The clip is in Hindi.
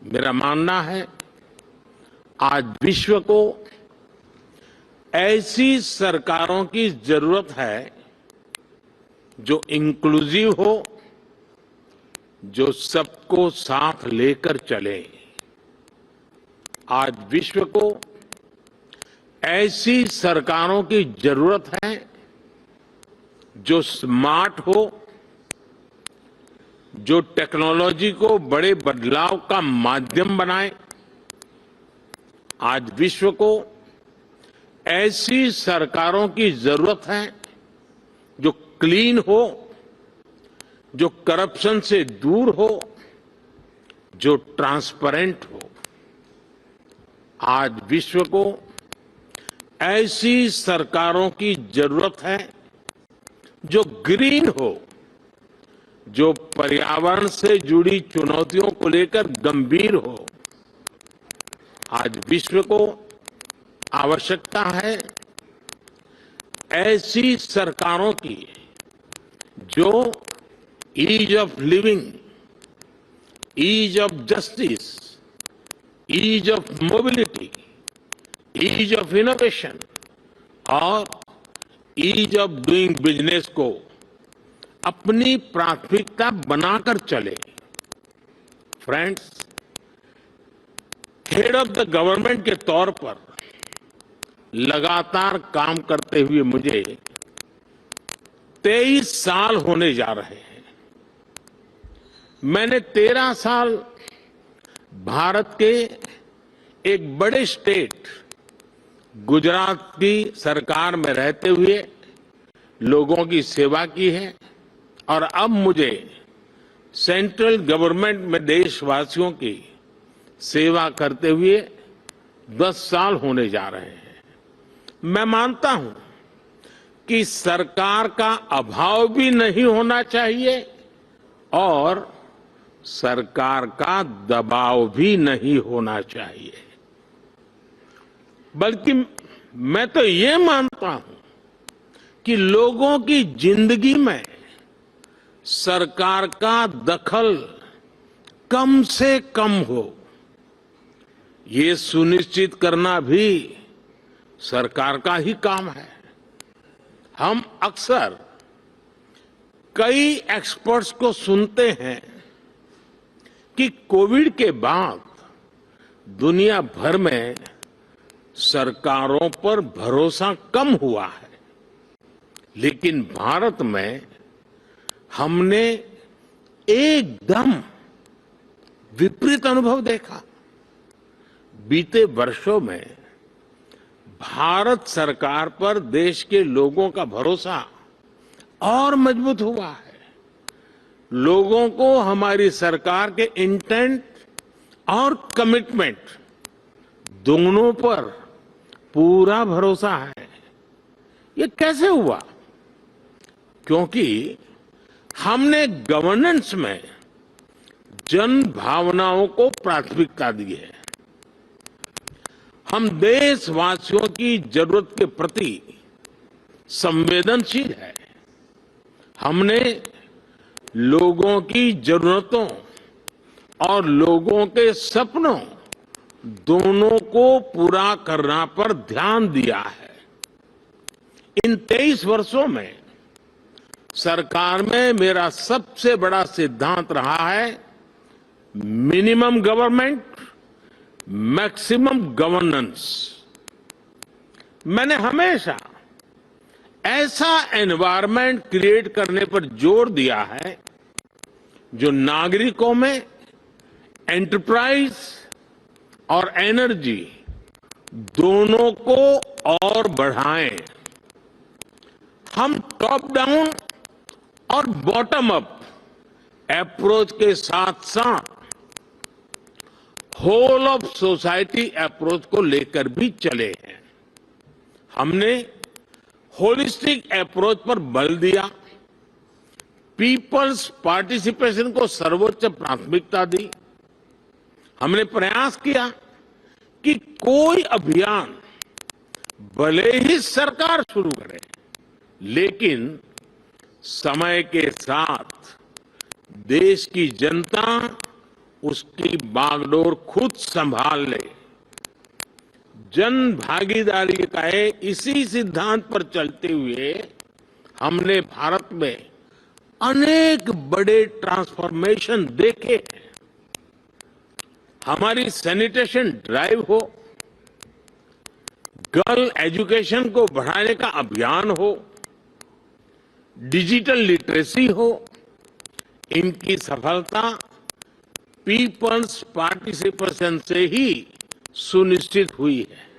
मेरा मानना है आज विश्व को ऐसी सरकारों की जरूरत है जो इंक्लूसिव हो, जो सबको साथ लेकर चले। आज विश्व को ऐसी सरकारों की जरूरत है जो स्मार्ट हो, जो टेक्नोलॉजी को बड़े बदलाव का माध्यम बनाए। आज विश्व को ऐसी सरकारों की जरूरत है जो क्लीन हो, जो करप्शन से दूर हो, जो ट्रांसपेरेंट हो। आज विश्व को ऐसी सरकारों की जरूरत है जो ग्रीन हो, जो पर्यावरण से जुड़ी चुनौतियों को लेकर गंभीर हो। आज विश्व को आवश्यकता है ऐसी सरकारों की जो ease of living, ease of justice, ease of mobility, ease of innovation और ईज ऑफ डूइंग बिजनेस को अपनी प्राथमिकता बनाकर चले। Friends, head of the government के तौर पर लगातार काम करते हुए मुझे 23 साल होने जा रहे हैं। मैंने 13 साल भारत के एक बड़े स्टेट गुजरात की सरकार में रहते हुए लोगों की सेवा की है और अब मुझे सेंट्रल गवर्नमेंट में देशवासियों की सेवा करते हुए 10 साल होने जा रहे हैं। मैं मानता हूं कि सरकार का अभाव भी नहीं होना चाहिए और सरकार का दबाव भी नहीं होना चाहिए, बल्कि मैं तो ये मानता हूं कि लोगों की जिंदगी में सरकार का दखल कम से कम हो, ये सुनिश्चित करना भी सरकार का ही काम है। हम अक्सर कई एक्सपर्ट्स को सुनते हैं कि कोविड के बाद दुनिया भर में सरकारों पर भरोसा कम हुआ है, लेकिन भारत में हमने एकदम विपरीत अनुभव देखा। बीते वर्षों में भारत सरकार पर देश के लोगों का भरोसा और मजबूत हुआ है। लोगों को हमारी सरकार के इंटेंट और कमिटमेंट दोनों पर पूरा भरोसा है। ये कैसे हुआ? क्योंकि हमने गवर्नेंस में जन भावनाओं को प्राथमिकता दी है। हम देशवासियों की जरूरत के प्रति संवेदनशील है। हमने लोगों की जरूरतों और लोगों के सपनों दोनों को पूरा करना पर ध्यान दिया है। इन 23 वर्षों में सरकार में मेरा सबसे बड़ा सिद्धांत रहा है मिनिमम गवर्नमेंट, मैक्सिमम गवर्नेंस। मैंने हमेशा ऐसा एनवायरनमेंट क्रिएट करने पर जोर दिया है जो नागरिकों में एंटरप्राइज और एनर्जी दोनों को और बढ़ाएं। हम टॉप डाउन और बॉटम अप अप्रोच के साथ साथ होल ऑफ सोसाइटी अप्रोच को लेकर भी चले हैं। हमने होलिस्टिक अप्रोच पर बल दिया, पीपल्स पार्टिसिपेशन को सर्वोच्च प्राथमिकता दी। हमने प्रयास किया कि कोई अभियान भले ही सरकार शुरू करे, लेकिन समय के साथ देश की जनता उसकी बागडोर खुद संभाल ले। जन भागीदारी का इसी सिद्धांत पर चलते हुए हमने भारत में अनेक बड़े ट्रांसफॉर्मेशन देखे। हमारी सैनिटेशन ड्राइव हो, गर्ल एजुकेशन को बढ़ाने का अभियान हो, डिजिटल लिटरेसी हो, इनकी सफलता पीपल्स पार्टिसिपेशन से ही सुनिश्चित हुई है।